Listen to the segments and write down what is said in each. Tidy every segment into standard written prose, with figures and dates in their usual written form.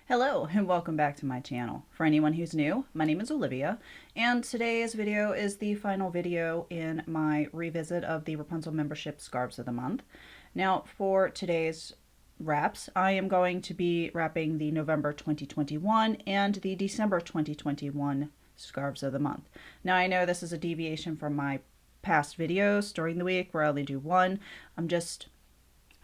Hello and welcome back to my channel. For anyone who's new, my name is Olivia, and today's video is the final video in my revisit of the Wrapunzel membership scarves of the month. Now for today's wraps, I am going to be wrapping the November 2021 and the December 2021 scarves of the month. Now I know this is a deviation from my past videos during the week where I only do one.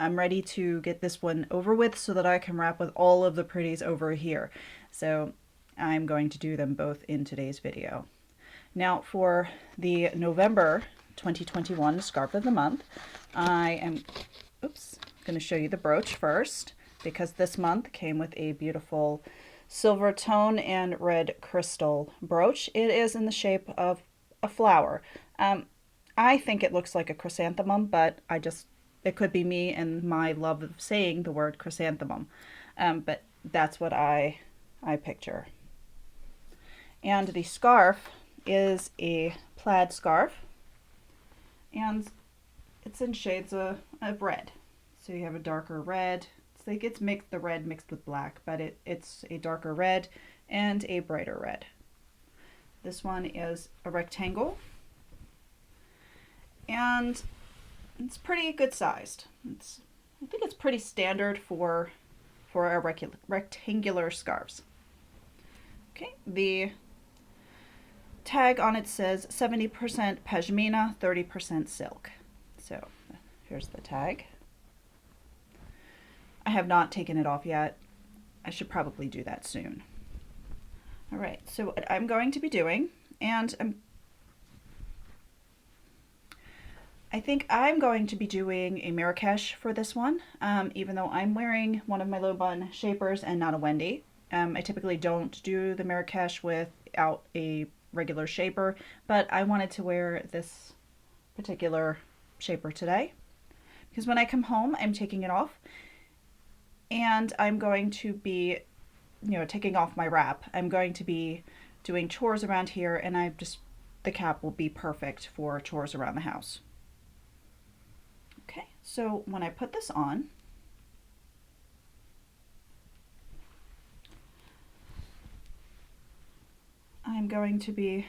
I'm ready to get this one over with so that I can wrap with all of the pretties over here. So I'm going to do them both in today's video. Now for the November 2021 scarf of the month, I am going to show you the brooch first because this month came with a beautiful silver tone and red crystal brooch. It is in the shape of a flower. I think it looks like a chrysanthemum, but it could be me and my love of saying the word chrysanthemum, but that's what I picture. And the scarf is a plaid scarf, and it's in shades of red. So you have a darker red. It's like it's the red mixed with black, but it's a darker red and a brighter red. This one is a rectangle, and it's pretty good sized. I think it's pretty standard for our rectangular scarves. Okay, the tag on it says 70% pashmina, 30% silk. So here's the tag. I have not taken it off yet. I should probably do that soon. All right, so what I'm going to be doing, and I think I'm going to be doing a Marrakesh for this one, even though I'm wearing one of my low bun shapers and not a Wendy. I typically don't do the Marrakesh without a regular shaper, but I wanted to wear this particular shaper today because when I come home, I'm taking it off and I'm going to be, taking off my wrap. I'm going to be doing chores around here, and the cap will be perfect for chores around the house. Okay, so when I put this on, I'm going to be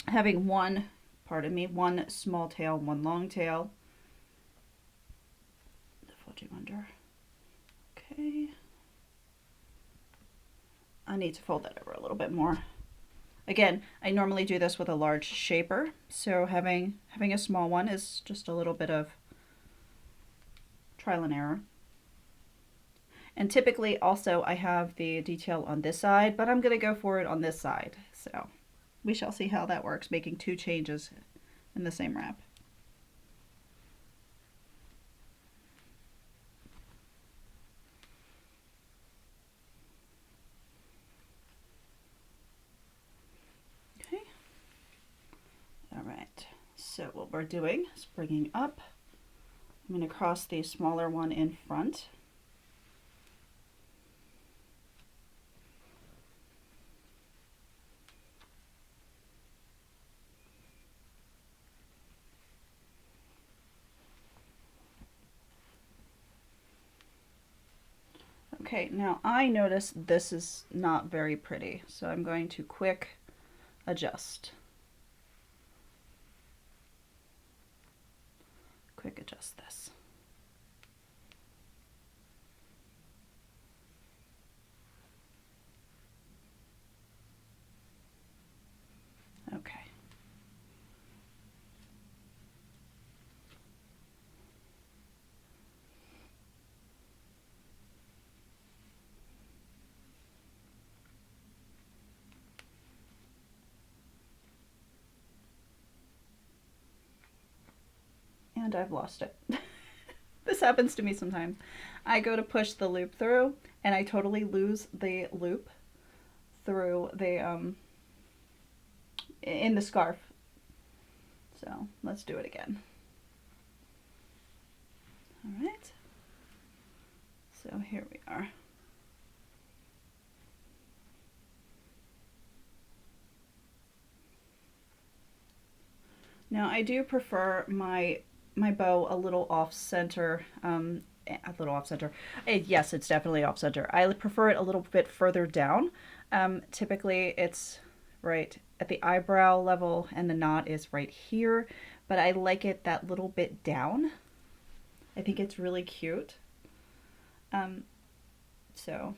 having one small tail, one long tail. Fold you under. Okay. I need to fold that over a little bit more. Again, I normally do this with a large shaper, so having a small one is just a little bit of trial and error. And typically also I have the detail on this side, but I'm going to go for it on this side. So we shall see how that works, making two changes in the same wrap. Alright, so what we're doing is bringing up. I'm going to cross the smaller one in front. Okay, now I notice this is not very pretty, so I'm going to quick adjust. Quick adjust this. Okay. And I've lost it. This happens to me sometimes. I go to push the loop through and I totally lose the loop through the in the scarf. So let's do it again. All right. So here we are. Now I do prefer my my bow a little off center. A little off center. Yes, it's definitely off center. I prefer it a little bit further down. Typically, it's right at the eyebrow level, and the knot is right here. But I like it that little bit down. I think it's really cute. So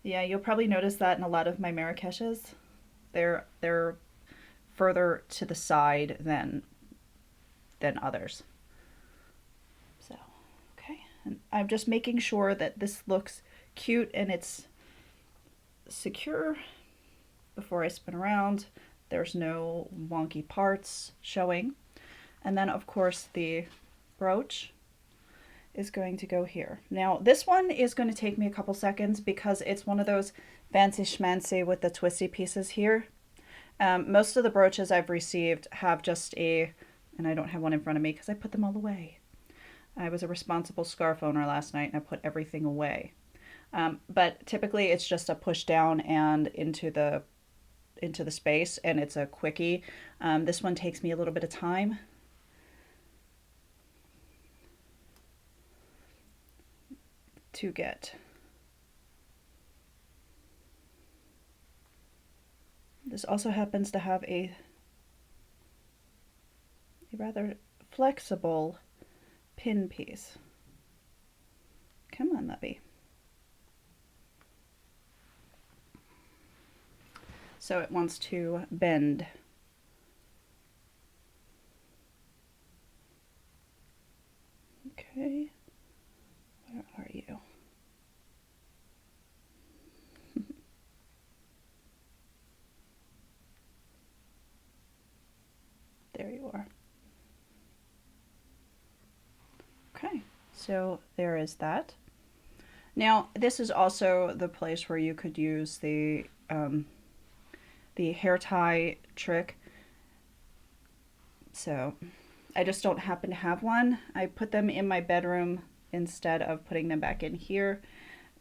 yeah, you'll probably notice that in a lot of my Marrakeshes. They're further to the side than others. So, okay. And I'm just making sure that this looks cute and it's secure before I spin around. There's no wonky parts showing. And then of course the brooch is going to go here. Now this one is going to take me a couple seconds because it's one of those fancy schmancy with the twisty pieces here. Most of the brooches I've received have just a, and I don't have one in front of me because I put them all away. I was a responsible scarf owner last night and I put everything away. But typically it's just a push down and into the space, and it's a quickie. This one takes me a little bit of time. To get. This also happens to have a rather flexible pin piece. Come on, Levy. So it wants to bend. Okay. Where are you? There you are. Okay, so there is that. Now, this is also the place where you could use the hair tie trick. So I just don't happen to have one. I put them in my bedroom instead of putting them back in here.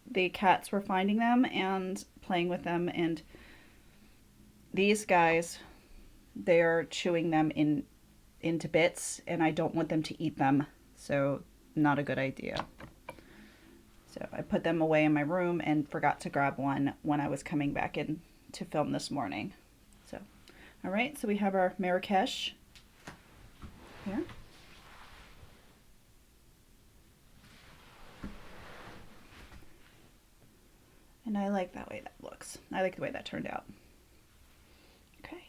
The cats were finding them and playing with them, and these guys, they're chewing them into bits, and I don't want them to eat them, so not a good idea. So I put them away in my room and forgot to grab one when I was coming back in to film this morning. So, all right, so we have our Marrakesh here. And I like that way that looks. I like the way that turned out. Okay.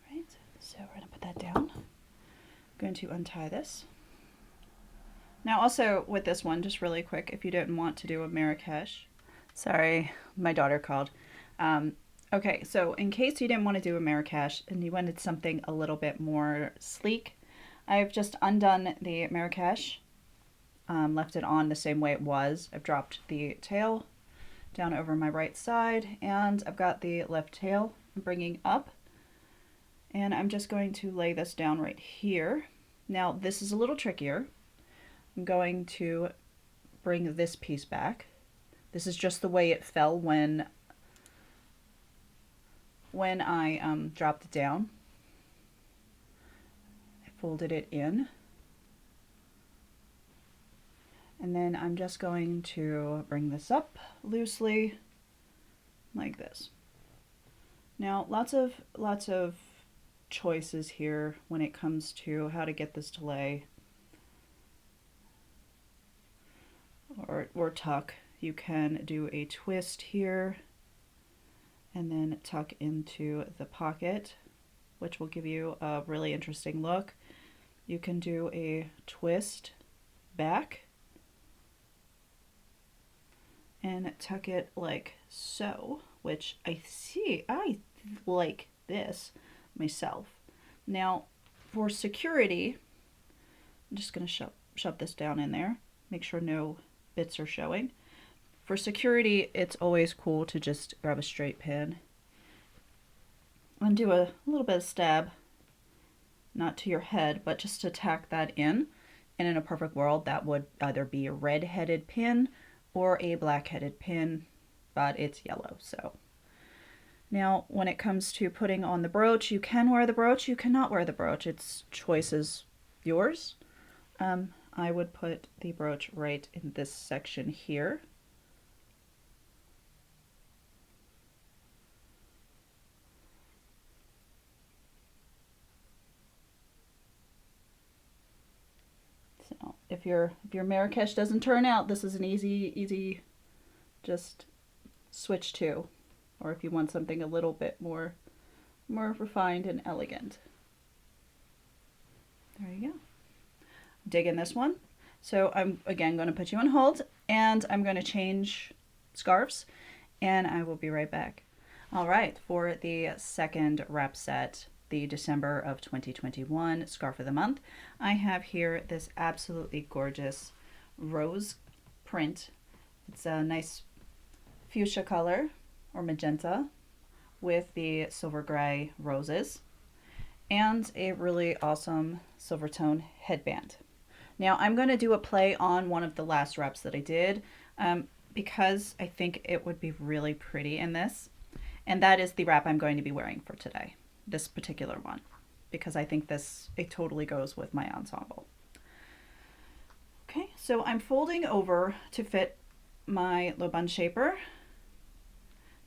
All right, so we're gonna put that down. I'm going to untie this. Now also with this one, just really quick, if you didn't want to do a Marrakesh, sorry, my daughter called. Okay, so in case you didn't want to do a Marrakesh and you wanted something a little bit more sleek, I've just undone the Marrakesh, left it on the same way it was. I've dropped the tail down over my right side, and I've got the left tail I'm bringing up, and I'm just going to lay this down right here. Now this is a little trickier. I'm going to bring this piece back. This is just the way it fell when I dropped it down. I folded it in. And then I'm just going to bring this up loosely like this. Now, lots of choices here when it comes to how to get this to lay or tuck. You can do a twist here and then tuck into the pocket, which will give you a really interesting look. You can do a twist back and tuck it like so, which I like this myself. Now, for security, I'm just going to shove this down in there, make sure no bits are showing. For security, it's always cool to just grab a straight pin and do a little bit of stab, not to your head, but just to tack that in. And in a perfect world, that would either be a red-headed pin or a black-headed pin, but it's yellow, so Now, when it comes to putting on the brooch, you can wear the brooch, you cannot wear the brooch. Its choice is yours. I would put the brooch right in this section here. So if your Marrakesh doesn't turn out, this is an easy just switch to, or if you want something a little bit more refined and elegant. There you go. Dig in this one. So I'm again going to put you on hold, and I'm going to change scarves, and I will be right back. All right, for the second wrap set, the December of 2021 scarf of the month, I have here this absolutely gorgeous rose print. It's a nice fuchsia color or magenta with the silver gray roses and a really awesome silver tone headband. Now I'm going to do a play on one of the last wraps that I did because I think it would be really pretty in this, and that is the wrap I'm going to be wearing for today, this particular one, because I think it totally goes with my ensemble. Okay, so I'm folding over to fit my low bun shaper,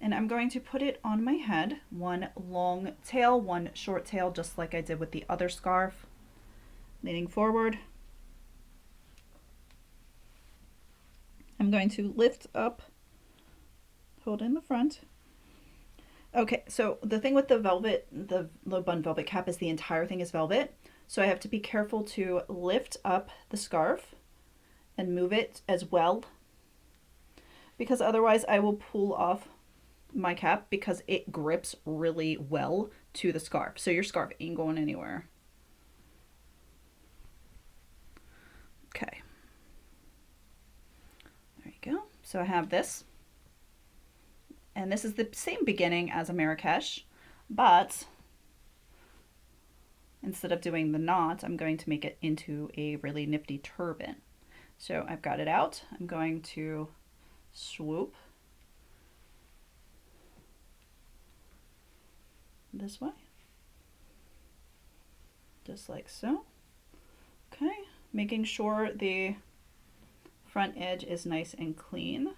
and I'm going to put it on my head, one long tail, one short tail, just like I did with the other scarf, leaning forward. I'm going to lift up, hold in the front. Okay, so the thing with the velvet, the low bun velvet cap, is the entire thing is velvet. So I have to be careful to lift up the scarf and move it as well, because otherwise I will pull off my cap because it grips really well to the scarf. So your scarf ain't going anywhere. Okay. There you go. So I have this. And this is the same beginning as a Marrakesh, but instead of doing the knot, I'm going to make it into a really nifty turban. So I've got it out. I'm going to swoop this way, just like so. Okay, making sure the front edge is nice and clean.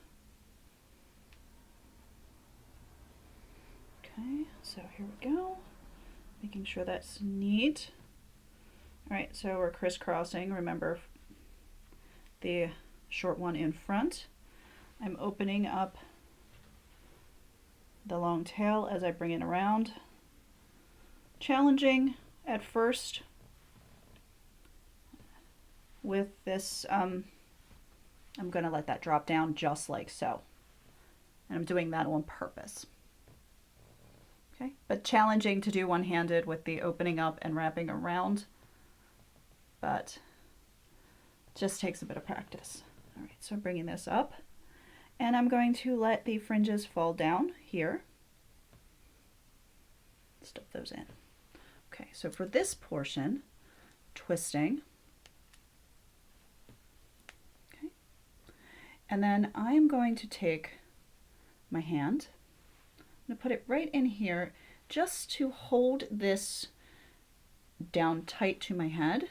Okay, so here we go, making sure that's neat. All right, so we're crisscrossing, remember the short one in front. I'm opening up the long tail as I bring it around. Challenging at first with this, I'm going to let that drop down just like so. And I'm doing that on purpose. Okay, but challenging to do one-handed with the opening up and wrapping around, but just takes a bit of practice. All right, so I'm bringing this up, and I'm going to let the fringes fall down here. Stuff those in. Okay, so for this portion, twisting. Okay, and then I am going to take my hand, I'm going to put it right in here just to hold this down tight to my head.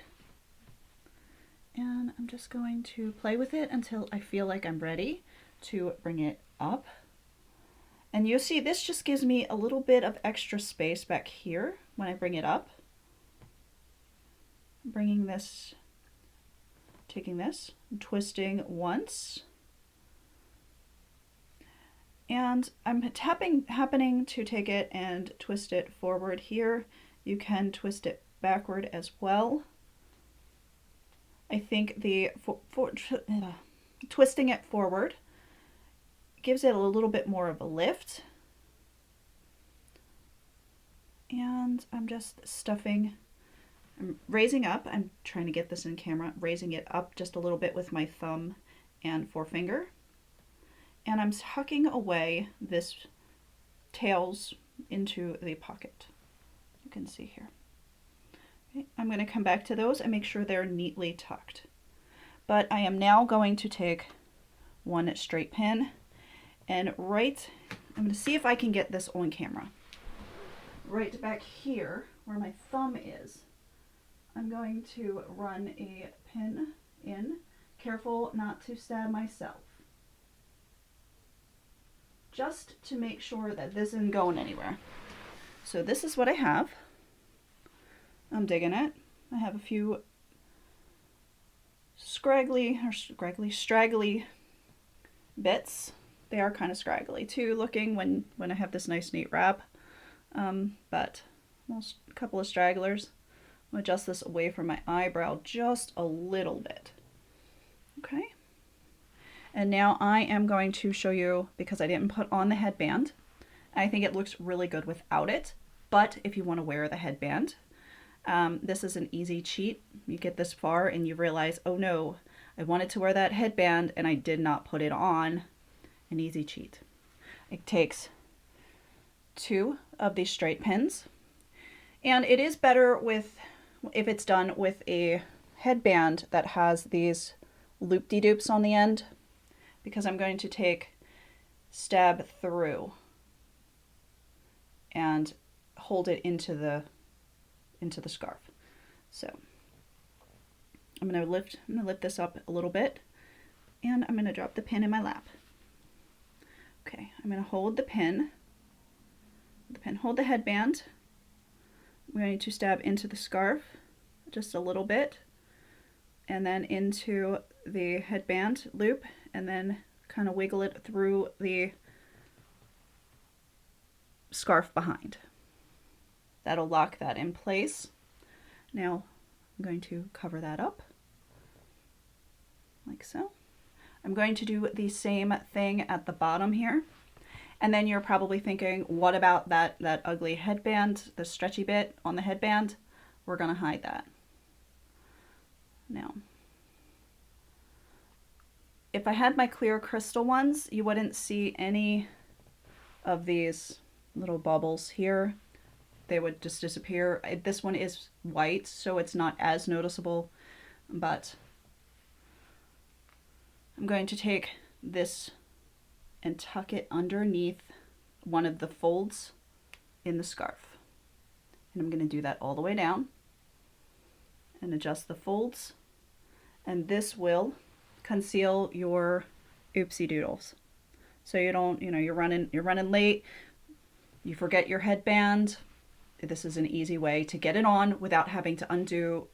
And I'm just going to play with it until I feel like I'm ready to bring it up. And you'll see this just gives me a little bit of extra space back here when I bring it up. Bringing this, taking this, and twisting once. And I'm happening to take it and twist it forward here. You can twist it backward as well. I think the twisting it forward gives it a little bit more of a lift. And I'm just stuffing, I'm raising up, I'm trying to get this in camera, raising it up just a little bit with my thumb and forefinger. And I'm tucking away this tails into the pocket. You can see here. Okay, I'm going to come back to those and make sure they're neatly tucked. But I am now going to take one straight pin and right I'm going to see if I can get this on camera. Right back here, where my thumb is, I'm going to run a pin in. Careful not to stab myself. Just to make sure that this isn't going anywhere. So this is what I have. I'm digging it. I have a few straggly bits. They are kind of scraggly too looking when I have this nice neat wrap. But a couple of stragglers. I'm going to adjust this away from my eyebrow just a little bit. Okay. And now I am going to show you, because I didn't put on the headband. I think it looks really good without it. But if you want to wear the headband, this is an easy cheat. You get this far and you realize, oh no, I wanted to wear that headband and I did not put it on. An easy cheat. It takes 2 of these straight pins. And it is better if it's done with a headband that has these loop-de-doops on the end, because I'm going to stab through and hold it into the scarf. So I'm going to lift this up a little bit, and I'm going to drop the pin in my lap. Okay, I'm going to hold the pin, hold the headband. I'm going to stab into the scarf just a little bit, and then into the headband loop, and then kind of wiggle it through the scarf behind. That'll lock that in place. Now I'm going to cover that up like so. I'm going to do the same thing at the bottom here. And then you're probably thinking, what about that ugly headband, the stretchy bit on the headband? We're going to hide that. Now, if I had my clear crystal ones, you wouldn't see any of these little bubbles here. They would just disappear. This one is white, so it's not as noticeable, but I'm going to take this and tuck it underneath one of the folds in the scarf. And I'm going to do that all the way down and adjust the folds. And this will conceal your oopsie doodles. So you don't, you're running late, you forget your headband. This is an easy way to get it on without having to undo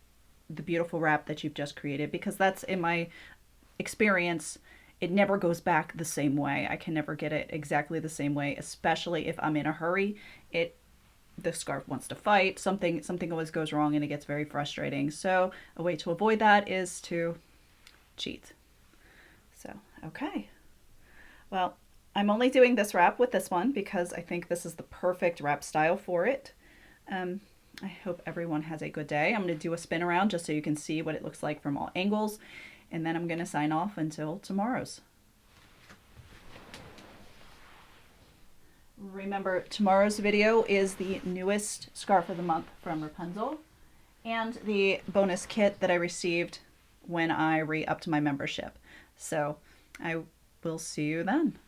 the beautiful wrap that you've just created, because that's, in my experience, it never goes back the same way. I can never get it exactly the same way, especially if I'm in a hurry. The scarf wants to fight. Something always goes wrong and it gets very frustrating. So a way to avoid that is to cheat. So, okay. Well, I'm only doing this wrap with this one because I think this is the perfect wrap style for it. I hope everyone has a good day. I'm going to do a spin around just so you can see what it looks like from all angles. And then I'm going to sign off until tomorrow's. Remember, tomorrow's video is the newest scarf of the month from Wrapunzel and the bonus kit that I received when I re-upped my membership. So I will see you then.